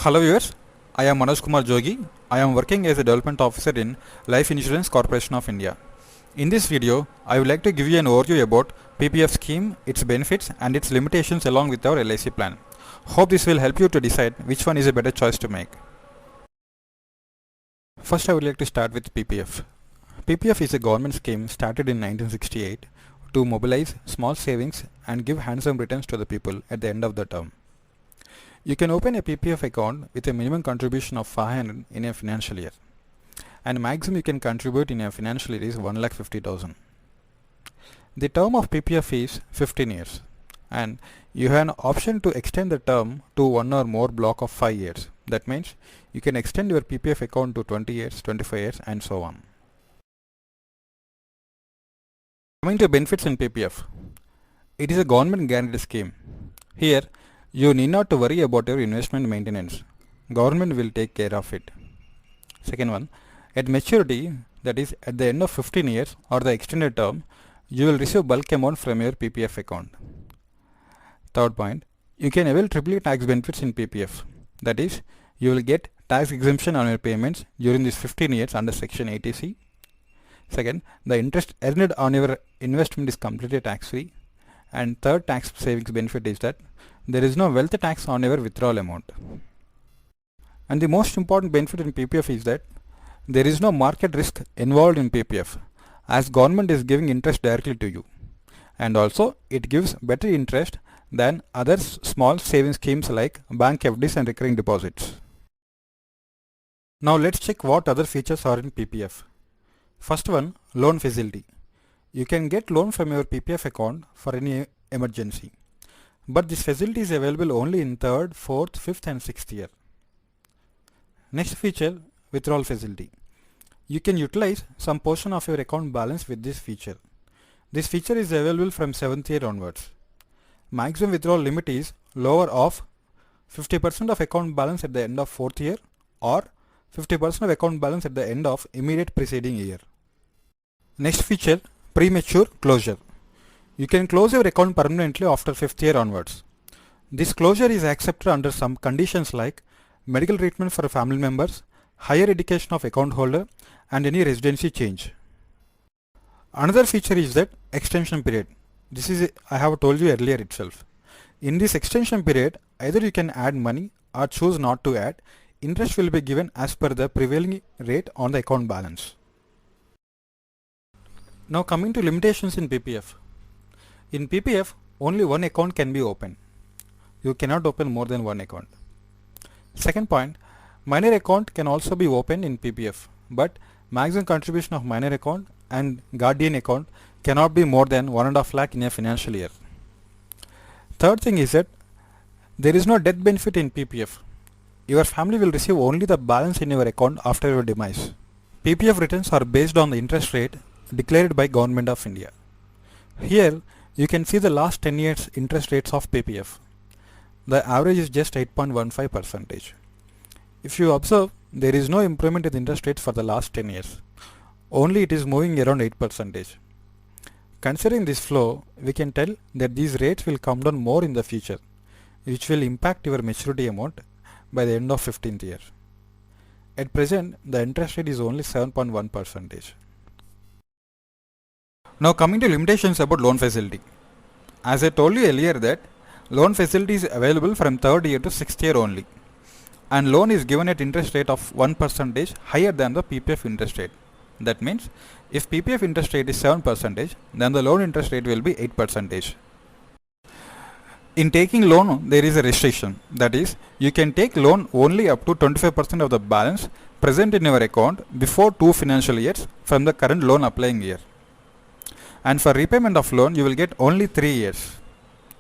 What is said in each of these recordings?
Hello viewers, I am Manoj Kumar Jogi. I am working as a development officer in Life Insurance Corporation of India. In this video, I would like to give you an overview about PPF scheme, its benefits and its limitations along with our LIC plan. Hope this will help you to decide which one is a better choice to make. First, I would like to start with PPF. PPF is a government scheme started in 1968 to mobilize small savings and give handsome returns to the people at the end of the term. You can open a PPF account with a minimum contribution of 500 in a financial year, and maximum you can contribute in a financial year is 1,50,000. The term of PPF is 15 years, and you have an option to extend the term to one or more block of 5 years. That means you can extend your PPF account to 20 years, 25 years and so on. Coming to benefits in PPF, it is a government guaranteed scheme. Here you need not to worry about your investment maintenance. Government will take care of it. Second one, at maturity, that is at the end of 15 years or the extended term, you will receive bulk amount from your PPF account. Third point, you can avail triple tax benefits in PPF. That is, you will get tax exemption on your payments during these 15 years under section 80C. Second, the interest earned on your investment is completely tax free. And third tax savings benefit is that there is no wealth tax on your withdrawal amount. And the most important benefit in PPF is that there is no market risk involved in PPF, as government is giving interest directly to you. And also it gives better interest than other small savings schemes like bank FDs and recurring deposits. Now let's check what other features are in PPF. First one, loan facility. You can get loan from your PPF account for any emergency. But this facility is available only in 3rd, 4th, 5th and 6th year. Next feature, withdrawal facility. You can utilize some portion of your account balance with this feature. This feature is available from 7th year onwards. Maximum withdrawal limit is lower of 50% of account balance at the end of 4th year or 50% of account balance at the end of immediate preceding year. Next feature, premature closure. You can close your account permanently after 5th year onwards. This closure is accepted under some conditions like medical treatment for family members, higher education of account holder and any residency change. Another feature is that extension period. This is I have told you earlier itself. In this extension period, either you can add money or choose not to add. Interest will be given as per the prevailing rate on the account balance. Now coming to limitations in PPF. In PPF, only one account can be opened. You cannot open more than one account. Second point, minor account can also be opened in PPF, but maximum contribution of minor account and guardian account cannot be more than 1.5 lakh in a financial year. Third thing is that there is no death benefit in PPF. Your family will receive only the balance in your account after your demise. PPF returns are based on the interest rate declared by Government of India. Here you can see the last 10 years interest rates of PPF. The average is just 8.15%. If you observe, there is no improvement in the interest rates for the last 10 years. Only it is moving around 8%. Considering this flow, we can tell that these rates will come down more in the future, which will impact your maturity amount by the end of 15th year. At present, the interest rate is only 7.1%. Now coming to limitations about loan facility. As I told you earlier that loan facility is available from 3rd year to 6th year only, and loan is given at interest rate of 1% higher than the PPF interest rate. That means if PPF interest rate is 7%, then the loan interest rate will be 8%. In taking loan, there is a restriction. That is, you can take loan only up to 25% of the balance present in your account before 2 financial years from the current loan applying year. And for repayment of loan, you will get only 3 years.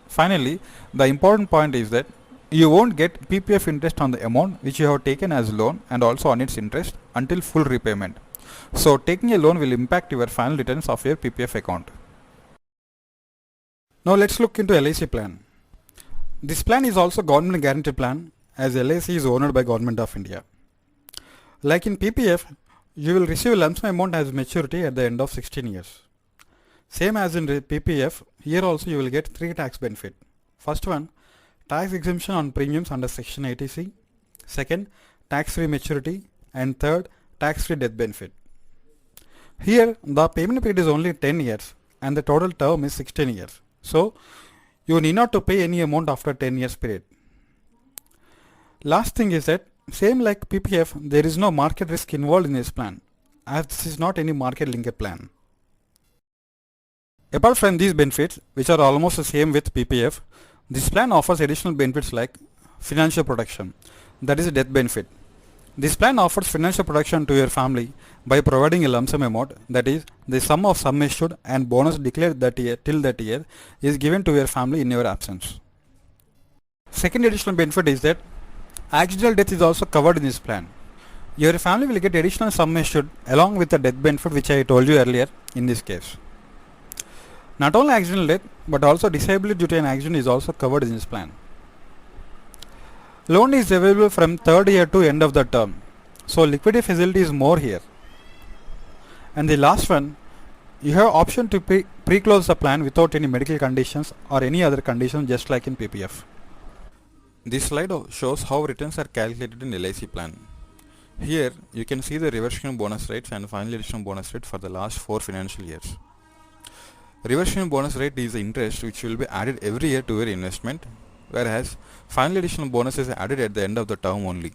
Finally, the important point is that you won't get PPF interest on the amount which you have taken as loan and also on its interest until full repayment. So taking a loan will impact your final returns of your PPF account. Now let's look into LIC plan. This plan is also government guaranteed plan, as LIC is owned by Government of India. Like in PPF, you will receive a lump sum amount as maturity at the end of 16 years. Same as in PPF, here also you will get 3 tax benefit. First one, tax exemption on premiums under section 80C. Second, tax-free maturity, and third, tax-free death benefit. Here, the payment period is only 10 years and the total term is 16 years. So, you need not to pay any amount after 10 years period. Last thing is that same like PPF, there is no market risk involved in this plan, as this is not any market linked plan. Apart from these benefits, which are almost the same with PPF, this plan offers additional benefits like financial protection, that is a death benefit. This plan offers financial protection to your family by providing a lump sum amount, that is the sum of sum assured and bonus declared that year till that year is given to your family in your absence. Second additional benefit is that accidental death is also covered in this plan. Your family will get additional sum assured along with the death benefit which I told you earlier in this case. Not only accidental death but also disability due to an accident is also covered in this plan. Loan is available from third year to end of the term. So liquidity facility is more here. And the last one, you have option to pre-close the plan without any medical conditions or any other condition just like in PPF. This slide shows how returns are calculated in LIC plan. Here you can see the reversion bonus rates and final additional bonus rate for the last 4 financial years. Reversion bonus rate is the interest which will be added every year to your investment, whereas final additional bonus is added at the end of the term only.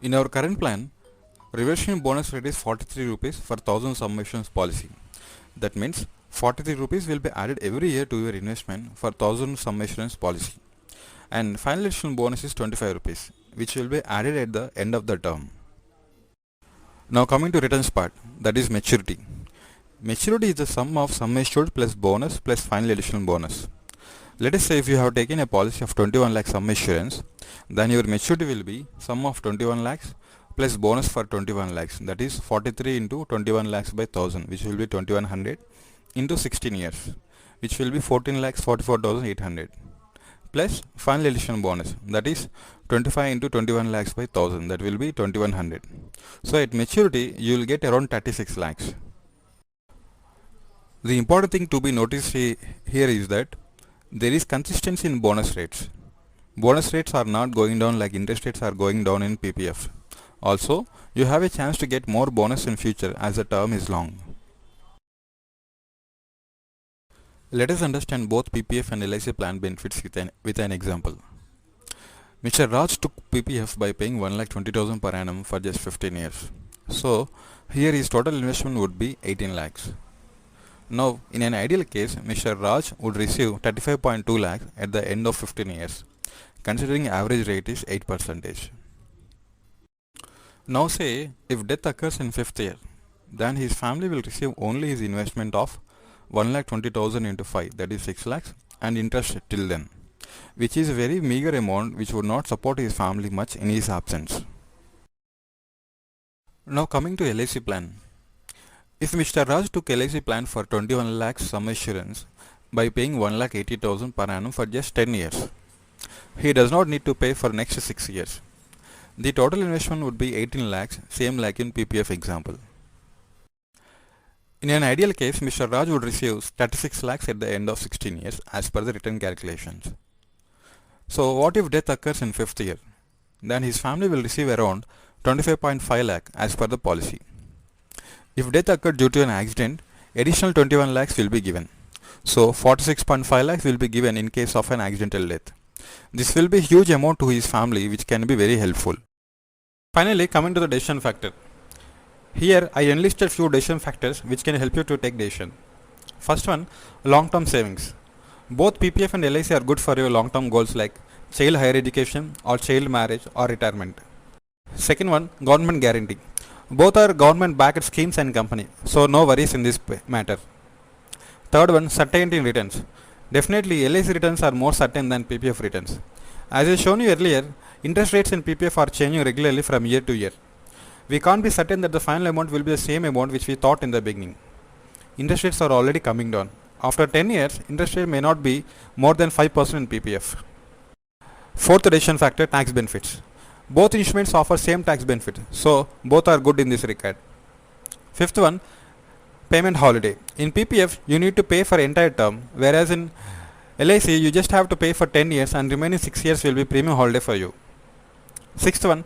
In our current plan, reversion bonus rate is 43 rupees for 1000 sum assurance policy. That means 43 rupees will be added every year to your investment for 1000 sum assurance policy. And final additional bonus is 25 rupees, which will be added at the end of the term. Now coming to returns part, that is maturity. Maturity is the sum of sum assured plus bonus plus final additional bonus. Let us say if you have taken a policy of 21 lakhs sum assurance, then your maturity will be sum of 21 lakhs plus bonus for 21 lakhs, that is 43 into 21 lakhs by 1000, which will be 2100 into 16 years, which will be 14 lakhs 44,800 plus final additional bonus, that is 25 into 21 lakhs by 1000, that will be 2100. So at maturity you will get around 36 lakhs. The important thing to be noticed here is that there is consistency in bonus rates. Bonus rates are not going down like interest rates are going down in PPF. Also, you have a chance to get more bonus in future as the term is long. Let us understand both PPF and LIC plan benefits with an example. Mr. Raj took PPF by paying 1,20,000 per annum for just 15 years. So, here his total investment would be 18 lakhs. Now, in an ideal case, Mr. Raj would receive 35.2 lakhs at the end of 15 years, considering average rate is 8%. Now say, if death occurs in 5th year, then his family will receive only his investment of 1,20,000 into 5, that is 6 lakhs, and interest till then, which is a very meager amount which would not support his family much in his absence. Now coming to LIC plan. If Mr. Raj took LIC plan for 21 lakhs sum assurance by paying 1,80,000 per annum for just 10 years, he does not need to pay for next 6 years. The total investment would be 18 lakhs, same like in PPF example. In an ideal case, Mr. Raj would receive 36 lakhs at the end of 16 years as per the return calculations. So what if death occurs in 5th year? Then his family will receive around 25.5 lakh as per the policy. If death occurred due to an accident, additional 21 lakhs will be given. So 46.5 lakhs will be given in case of an accidental death. This will be huge amount to his family, which can be very helpful. Finally, coming to the decision factor. Here I enlisted few decision factors which can help you to take decision. First one, long-term savings. Both PPF and LIC are good for your long-term goals like child higher education or child marriage or retirement. Second one, government guarantee. Both are government backed schemes and company, so no worries in this matter. Third one, certainty in returns. Definitely LIC returns are more certain than PPF returns. As I shown you earlier, interest rates in PPF are changing regularly from year to year. We can't be certain that the final amount will be the same amount which we thought in the beginning. Interest rates are already coming down. After 10 years, interest rate may not be more than 5% in PPF. Fourth decision factor, tax benefits. Both instruments offer same tax benefit, so both are good in this regard. Fifth one, payment holiday. In PPF, you need to pay for entire term, whereas in LIC, you just have to pay for 10 years and remaining 6 years will be premium holiday for you. Sixth one,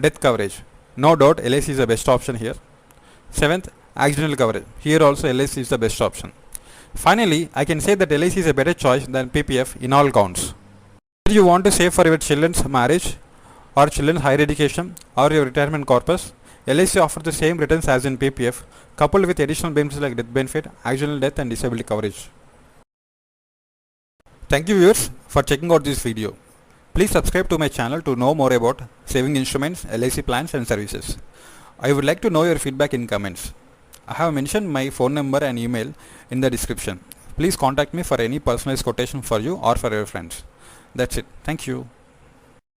death coverage. No doubt LIC is the best option here. Seventh, accidental coverage. Here also LIC is the best option. Finally, I can say that LIC is a better choice than PPF in all counts. Whether you want to save for your children's marriage or children's higher education or your retirement corpus, LIC offers the same returns as in PPF, coupled with additional benefits like death benefit, accidental death and disability coverage. Thank you viewers for checking out this video. Please subscribe to my channel to know more about saving instruments, LIC plans and services. I would like to know your feedback in comments. I have mentioned my phone number and email in the description. Please contact me for any personalized quotation for you or for your friends. That's it. Thank you.